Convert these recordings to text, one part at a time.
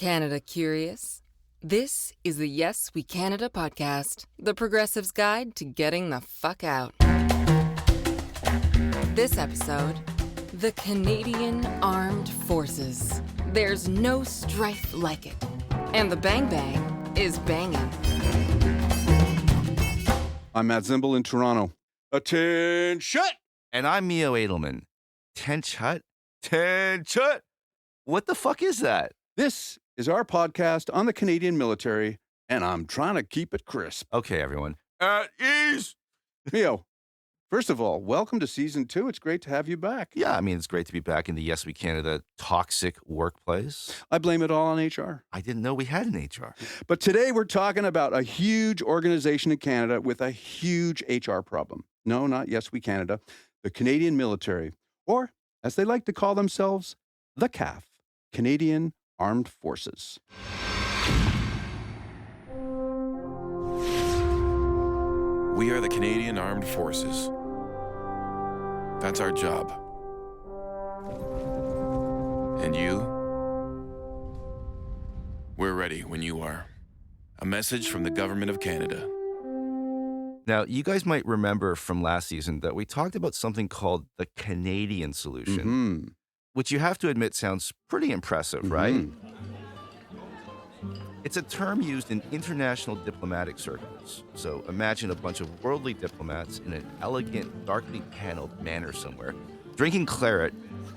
Canada curious? This is the Yes We Canada podcast, the progressive's guide to getting the fuck out. This episode, the Canadian Armed Forces. There's no strife like it. And the bang bang is banging. I'm Matt Zimble in Toronto. Attention! And I'm Mio Edelman. Tenchut? Tenchut? What the fuck is that? This is our podcast on the Canadian military, and I'm trying to keep it crisp. Okay, everyone. At ease! Mio, first of all, welcome to Season 2. It's great to have you back. Yeah, I mean, it's great to be back in the Yes We Canada toxic workplace. I blame it all on HR. I didn't know we had an HR. But today we're talking about a huge organization in Canada with a huge HR problem. No, not Yes We Canada. The Canadian military, or as they like to call themselves, the CAF, Canadian Armed Forces. We are the Canadian Armed Forces. That's our job. And you? We're ready when you are. A message from the Government of Canada. Now, you guys might remember from last season that we talked about something called the Canadian solution, which you have to admit sounds pretty impressive, right? It's a term used in international diplomatic circles. So imagine a bunch of worldly diplomats in an elegant, darkly paneled manor somewhere, drinking claret,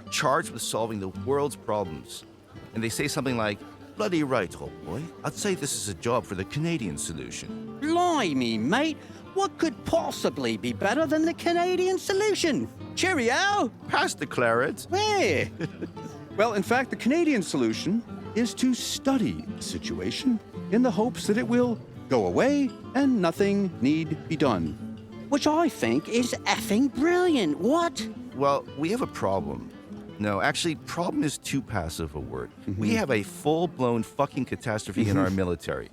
charged with solving the world's problems. And they say something like, "Bloody right, old boy. I'd say this is a job for the Canadian solution." Blimey, mate. What could possibly be better than the Canadian solution? Cheerio! Pass the claret. Hey! Well, in fact, the Canadian solution is to study the situation in the hopes that it will go away and nothing need be done. Which I think is effing brilliant. What? Well, we have a problem. No, actually, problem is too passive a word. We have a full-blown fucking catastrophe in our military.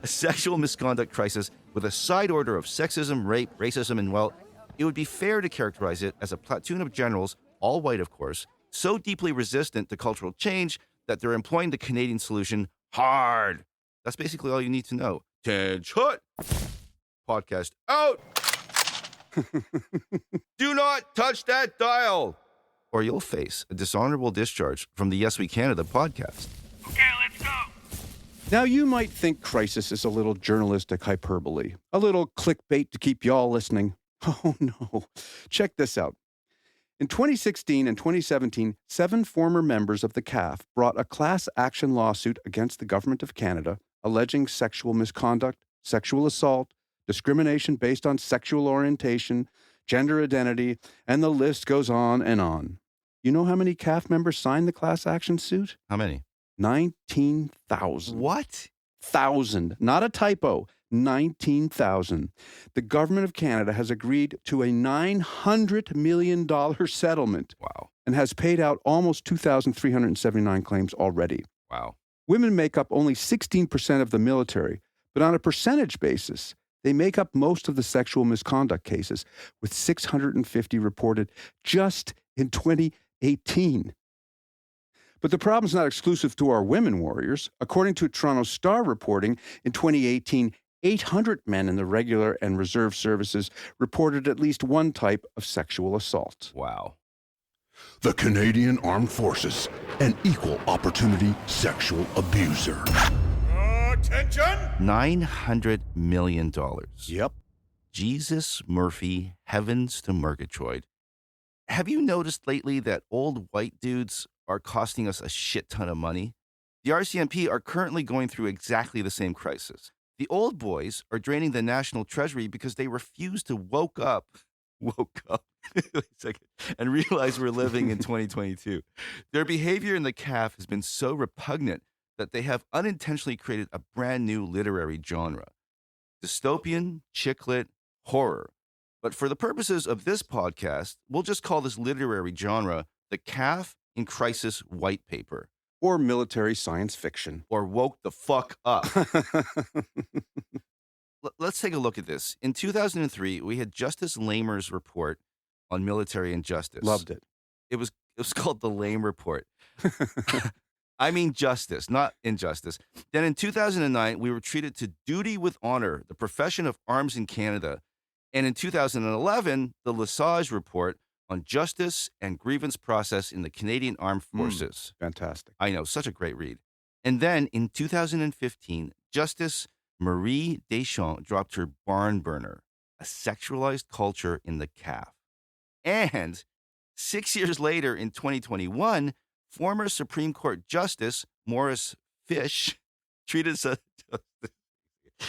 A sexual misconduct crisis with a side order of sexism, rape, racism, and, well, it would be fair to characterize it as a platoon of generals, all white, of course, so deeply resistant to cultural change that they're employing the Canadian solution hard. That's basically all you need to know. Tenchut! Podcast out! Do not touch that dial, or you'll face a dishonorable discharge from the Yes We Canada podcast. Okay, let's go! Now, you might think crisis is a little journalistic hyperbole, a little clickbait to keep y'all listening. Oh, no. Check this out. In 2016 and 2017, 7 former members of the CAF brought a class action lawsuit against the Government of Canada alleging sexual misconduct, sexual assault, discrimination based on sexual orientation, gender identity, and the list goes on and on. You know how many CAF members signed the class action suit? How many? 19,000. What? 1,000. Not a typo. 19,000. The Government of Canada has agreed to a $900 million settlement. Wow. And has paid out almost 2,379 claims already. Wow. Women make up only 16% of the military, but on a percentage basis, they make up most of the sexual misconduct cases, with 650 reported just in 2018. But the problem's not exclusive to our women warriors. According to Toronto Star reporting, in 2018, 800 men in the regular and reserve services reported at least one type of sexual assault. Wow. The Canadian Armed Forces, an equal opportunity sexual abuser. Attention! $900 million. Yep. Jesus Murphy, heavens to Murgatroyd. Have you noticed lately that old white dudes are costing us a shit ton of money? The RCMP are currently going through exactly the same crisis. The old boys are draining the national treasury because they refuse to woke up, wait a second, and realize we're living in 2022. Their behavior in the CAF has been so repugnant that they have unintentionally created a brand new literary genre. Dystopian, chick lit, horror. But for the purposes of this podcast, we'll just call this literary genre the CAF in Crisis White Paper. Or military science fiction. Or woke the fuck up. Let's take a look at this. In 2003, we had Justice Lamer's report on military injustice. Loved it. It was called the Lame Report. I mean justice, not injustice. Then in 2009, we were treated to duty with honor, the profession of arms in Canada. And in 2011, the Lesage Report on Justice and Grievance Process in the Canadian Armed Forces. Fantastic. I know, such a great read. And then in 2015, Justice Marie Deschamps dropped her Barn Burner, a sexualized culture in the CAF. And 6 years later, in 2021, former Supreme Court Justice Morris Fish treated us.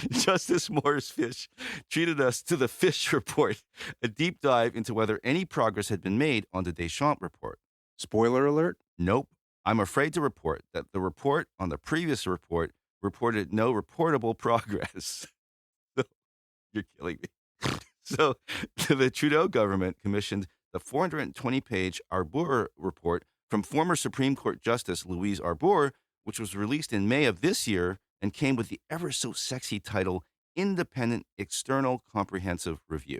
Justice Morris Fish treated us to the Fish Report, a deep dive into whether any progress had been made on the Deschamps Report. Spoiler alert? Nope. I'm afraid to report that the report on the previous report reported no reportable progress. So, you're killing me. So the Trudeau government commissioned the 420-page Arbour report from former Supreme Court Justice Louise Arbour, which was released in May of this year and came with the ever-so-sexy title Independent External Comprehensive Review.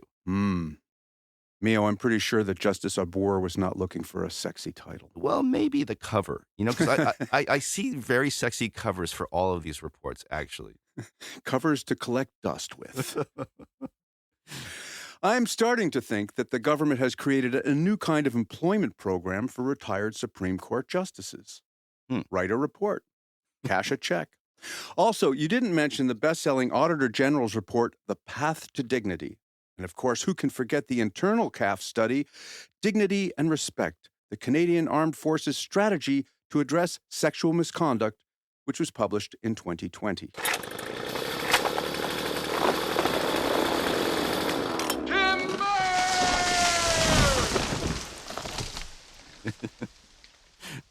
Mio, I'm pretty sure that Justice Arbour was not looking for a sexy title. Well, maybe the cover, because I see very sexy covers for all of these reports, actually. Covers to collect dust with. I'm starting to think that the government has created a new kind of employment program for retired Supreme Court justices. Write a report. Cash a check. Also, you didn't mention the best-selling Auditor General's report, The Path to Dignity. And of course, who can forget the internal CAF study, Dignity and Respect, the Canadian Armed Forces Strategy to Address Sexual Misconduct, which was published in 2020.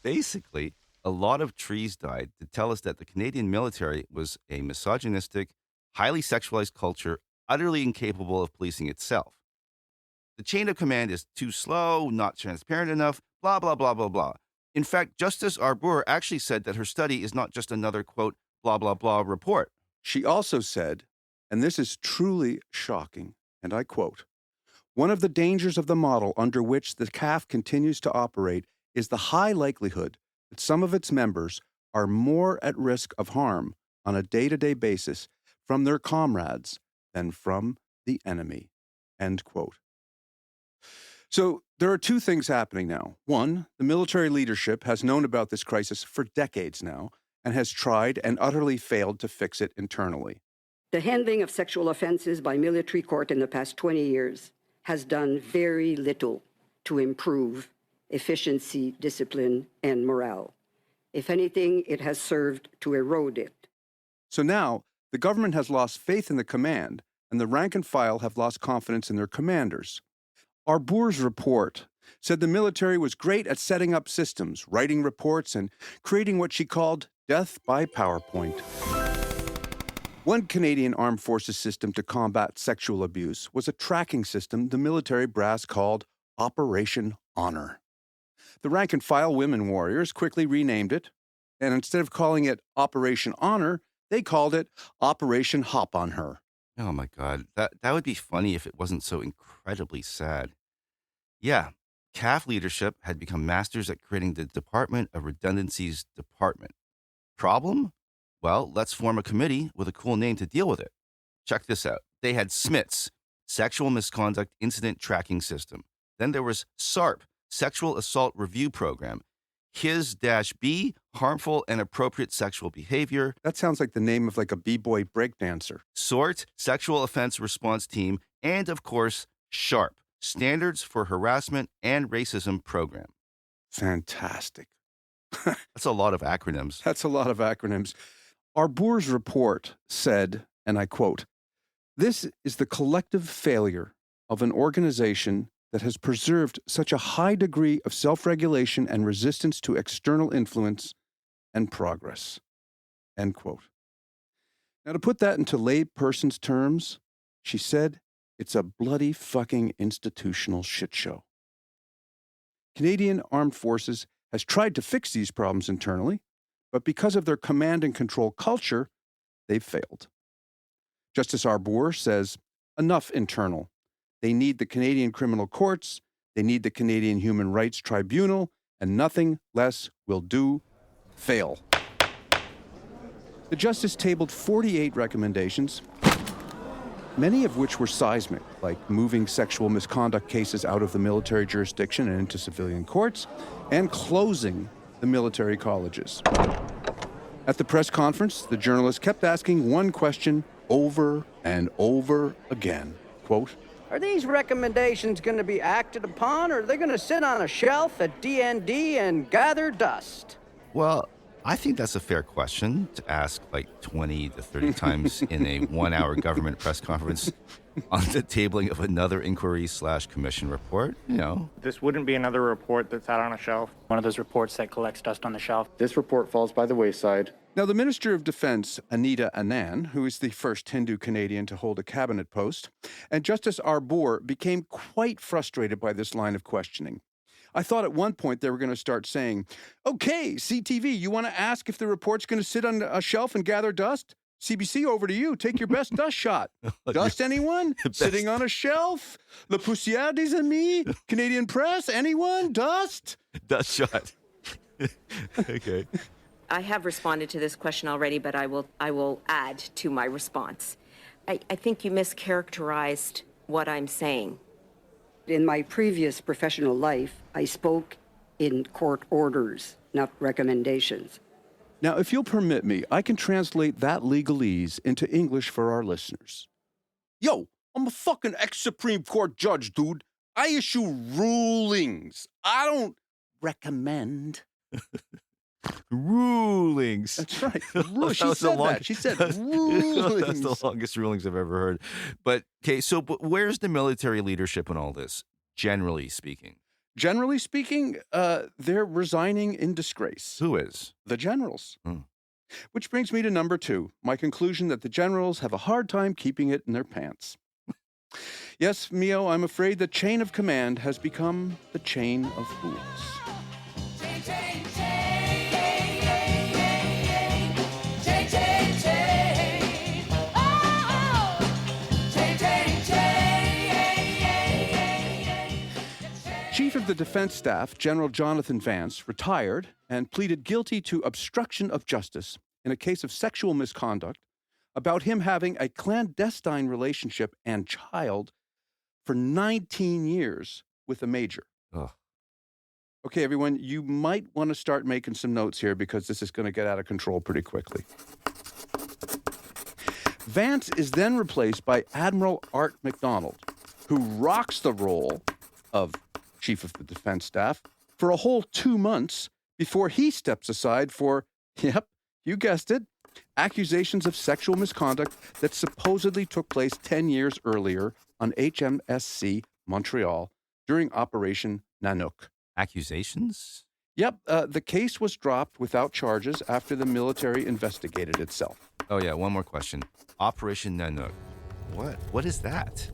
Basically, a lot of trees died to tell us that the Canadian military was a misogynistic, highly sexualized culture, utterly incapable of policing itself. The chain of command is too slow, not transparent enough, blah, blah, blah, blah, blah. In fact, Justice Arbour actually said that her study is not just another, quote, blah, blah, blah report. She also said, and this is truly shocking, and I quote, "One of the dangers of the model under which the CAF continues to operate is the high likelihood that some of its members are more at risk of harm on a day-to-day basis from their comrades than from the enemy," end quote. So there are two things happening now. One, the military leadership has known about this crisis for decades now and has tried and utterly failed to fix it internally. The handling of sexual offenses by military court in the past 20 years has done very little to improve efficiency, discipline, and morale. If anything, it has served to erode it. So now, the government has lost faith in the command, and the rank and file have lost confidence in their commanders. Arbour's report said the military was great at setting up systems, writing reports, and creating what she called death by PowerPoint. One Canadian Armed Forces system to combat sexual abuse was a tracking system the military brass called Operation Honor. The rank-and-file women warriors quickly renamed it, and instead of calling it Operation Honor, they called it Operation Hop on Her. Oh, my God. That would be funny if it wasn't so incredibly sad. Yeah, CAF leadership had become masters at creating the Department of Redundancies Department. Problem? Well, let's form a committee with a cool name to deal with it. Check this out. They had SMITS, Sexual Misconduct Incident Tracking System. Then there was SARP, Sexual Assault Review Program. HIS-B, Harmful and Appropriate Sexual Behavior. That sounds like the name of like a b-boy breakdancer. SORT, Sexual Offense Response Team. And, of course, SHARP, Standards for Harassment and Racism Program. Fantastic. That's a lot of acronyms. That's a lot of acronyms. Arbour's report said, and I quote, "This is the collective failure of an organization that has preserved such a high degree of self-regulation and resistance to external influence and progress," end quote. Now, to put that into lay person's terms, she said, it's a bloody fucking institutional shit show. Canadian Armed Forces has tried to fix these problems internally, but because of their command and control culture, they've failed. Justice Arbour says, enough internal. They need the Canadian criminal courts, they need the Canadian Human Rights Tribunal, and nothing less will do. fail. The justice tabled 48 recommendations, many of which were seismic, like moving sexual misconduct cases out of the military jurisdiction and into civilian courts, and closing the military colleges. At the press conference, the journalist kept asking one question over and over again. Quote, Are these recommendations going to be acted upon, or are they going to sit on a shelf at DND and gather dust? Well, I think that's a fair question to ask like 20 to 30 times in a 1-hour government press conference on the tabling of another inquiry/commission report, you know. This wouldn't be another report that's out on a shelf. One of those reports that collects dust on the shelf. This report falls by the wayside. Now, the Minister of Defense, Anita Anand, who is the first Hindu Canadian to hold a cabinet post, and Justice Arbour became quite frustrated by this line of questioning. I thought at one point they were going to start saying, okay, CTV, you want to ask if the report's going to sit on a shelf and gather dust? CBC, over to you. Take your best dust shot. Dust, anyone? Sitting on a shelf? Le poussière des amis? Canadian press? Anyone? Dust? Dust shot. Okay. I have responded to this question already, but I will add to my response. I think you mischaracterized what I'm saying. In my previous professional life, I spoke in court orders, not recommendations. Now, if you'll permit me, I can translate that legalese into English for our listeners. Yo, I'm a fucking ex-Supreme Court judge, dude. I issue rulings. I don't recommend. Rulings. That's right. She said that. She said rulings. That's the longest rulings I've ever heard. But, okay, so but where's the military leadership in all this, generally speaking? Generally speaking, they're resigning in disgrace. Who is? The generals. Which brings me to number 2, my conclusion that the generals have a hard time keeping it in their pants. Yes, Mio, I'm afraid the chain of command has become the chain of fools. Chief of the Defense Staff, General Jonathan Vance, retired and pleaded guilty to obstruction of justice in a case of sexual misconduct about him having a clandestine relationship and child for 19 years with a major. Ugh. Okay, everyone, you might want to start making some notes here because this is going to get out of control pretty quickly. Vance is then replaced by Admiral Art MacDonald, who rocks the role of Chief of the Defense Staff for a whole 2 months before he steps aside for, yep, you guessed it, accusations of sexual misconduct that supposedly took place 10 years earlier on HMSC Montreal during Operation Nanook. Accusations? Yep, the case was dropped without charges after the military investigated itself. Oh, yeah, one more question. Operation Nanook. What is that?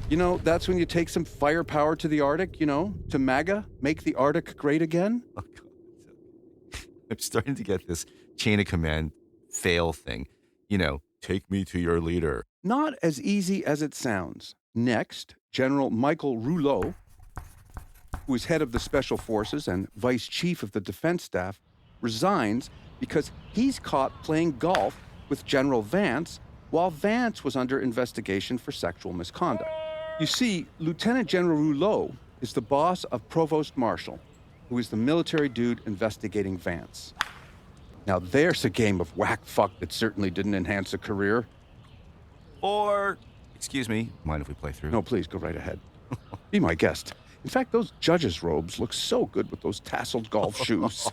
You know, that's when you take some firepower to the Arctic, you know, to MAGA, make the Arctic great again. Oh, God. I'm starting to get this chain of command fail thing. You know, take me to your leader. Not as easy as it sounds. Next, General Michael Rouleau, who is head of the Special Forces and Vice Chief of the Defense Staff, resigns because he's caught playing golf with General Vance while Vance was under investigation for sexual misconduct. You see, Lieutenant General Rouleau is the boss of Provost Marshal, who is the military dude investigating Vance. Now, there's a game of whack-fuck that certainly didn't enhance a career. Or, excuse me, mind if we play through? No, please, go right ahead. Be my guest. In fact, those judges' robes look so good with those tasseled golf shoes.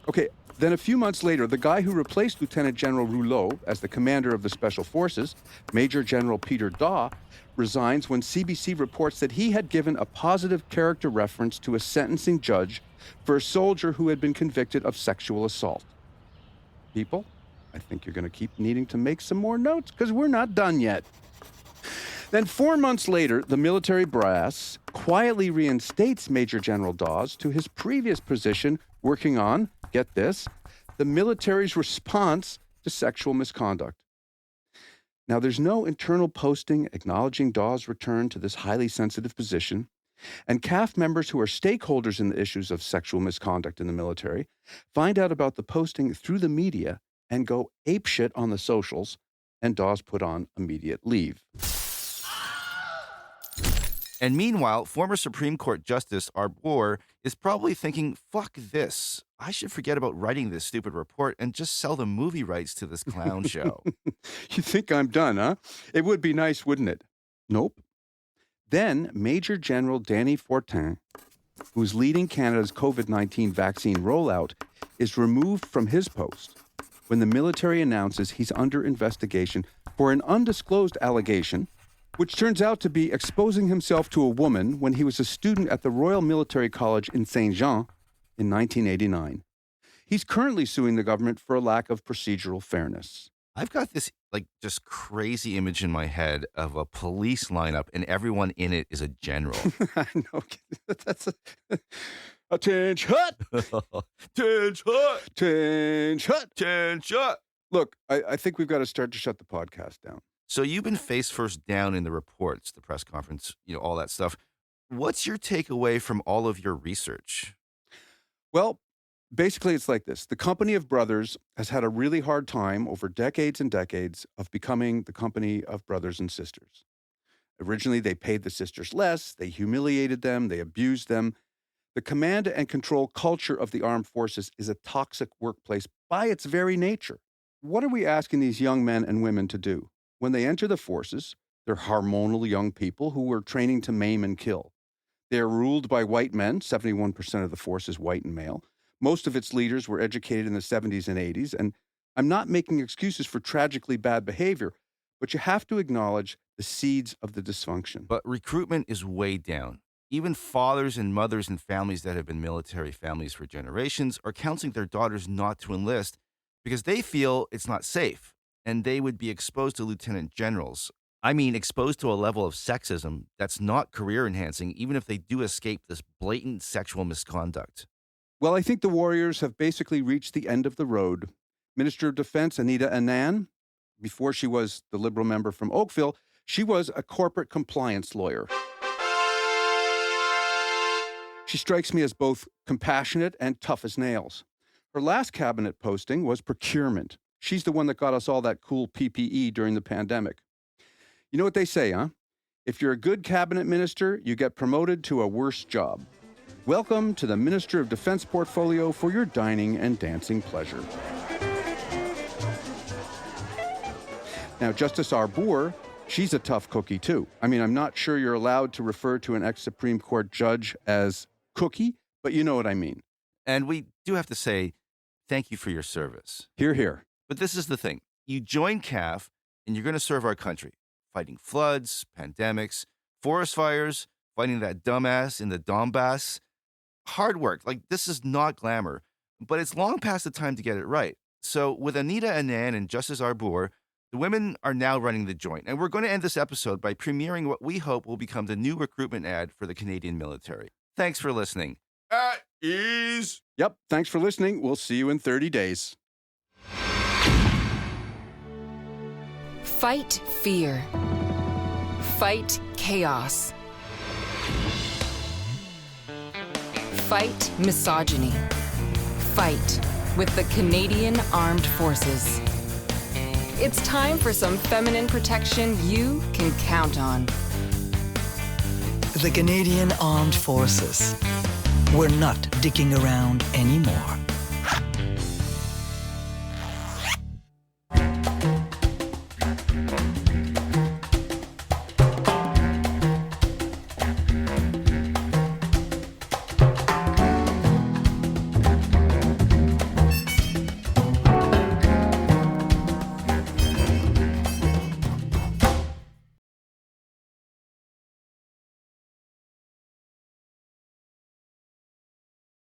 Okay, then a few months later, the guy who replaced Lieutenant General Rouleau as the commander of the Special Forces, Major General Peter Daw, resigns when CBC reports that he had given a positive character reference to a sentencing judge for a soldier who had been convicted of sexual assault. People, I think you're going to keep needing to make some more notes because we're not done yet. Then 4 months later, the military brass quietly reinstates Major General Dawes to his previous position working on, get this, the military's response to sexual misconduct. Now, there's no internal posting acknowledging Dawes' return to this highly sensitive position, And CAF members who are stakeholders in the issues of sexual misconduct in the military find out about the posting through the media and go apeshit on the socials, and Dawes put on immediate leave. And meanwhile, former Supreme Court Justice Arbour is probably thinking, fuck this. I should forget about writing this stupid report and just sell the movie rights to this clown show. You think I'm done, huh? It would be nice, wouldn't it? Nope. Then Major General Danny Fortin, who's leading Canada's COVID-19 vaccine rollout, is removed from his post when the military announces he's under investigation for an undisclosed allegation, which turns out to be exposing himself to a woman when he was a student at the Royal Military College in Saint Jean in 1989. He's currently suing the government for a lack of procedural fairness. I've got this just crazy image in my head of a police lineup and everyone in it is a general. I know. That's attention! Attention! Look, I think we've got to start to shut the podcast down. So you've been face first down in the reports, the press conference, all that stuff. What's your takeaway from all of your research? Well, basically, it's like this. The company of brothers has had a really hard time over decades and decades of becoming the company of brothers and sisters. Originally, they paid the sisters less, they humiliated them, they abused them. The command and control culture of the armed forces is a toxic workplace by its very nature. What are we asking these young men and women to do? When they enter the forces, they're hormonal young people who are training to maim and kill. They are ruled by white men. 71% of the force is white and male. Most of its leaders were educated in the 70s and 80s, and I'm not making excuses for tragically bad behavior, but you have to acknowledge the seeds of the dysfunction. But recruitment is way down. Even fathers and mothers and families that have been military families for generations are counseling their daughters not to enlist because they feel it's not safe, and they would be exposed to lieutenant generals. I mean, exposed to a level of sexism that's not career enhancing, even if they do escape this blatant sexual misconduct. Well, I think the Warriors have basically reached the end of the road. Minister of Defense Anita Anand, before she was the Liberal member from Oakville, she was a corporate compliance lawyer. She strikes me as both compassionate and tough as nails. Her last cabinet posting was procurement. She's the one that got us all that cool PPE during the pandemic. You know what they say, huh? If you're a good cabinet minister, you get promoted to a worse job. Welcome to the Minister of Defense portfolio for your dining and dancing pleasure. Now, Justice Arbour, she's a tough cookie, too. I mean, I'm not sure you're allowed to refer to an ex-Supreme Court judge as cookie, but you know what I mean. And we do have to say, thank you for your service. Hear, hear. But this is the thing. You join CAF, and you're going to serve our country, fighting floods, pandemics, forest fires, fighting that dumbass in the Donbass. Hard work. This is not glamour, but it's long past the time to get it right. So with Anita Anand and Justice Arbour, the women are now running the joint. And we're going to end this episode by premiering what we hope will become the new recruitment ad for the Canadian military. Thanks for listening. At ease. Yep, thanks for listening. We'll see you in 30 days. Fight fear. Fight chaos. Fight misogyny. Fight with the Canadian Armed Forces. It's time for some feminine protection you can count on. The Canadian Armed Forces. We're not dicking around anymore.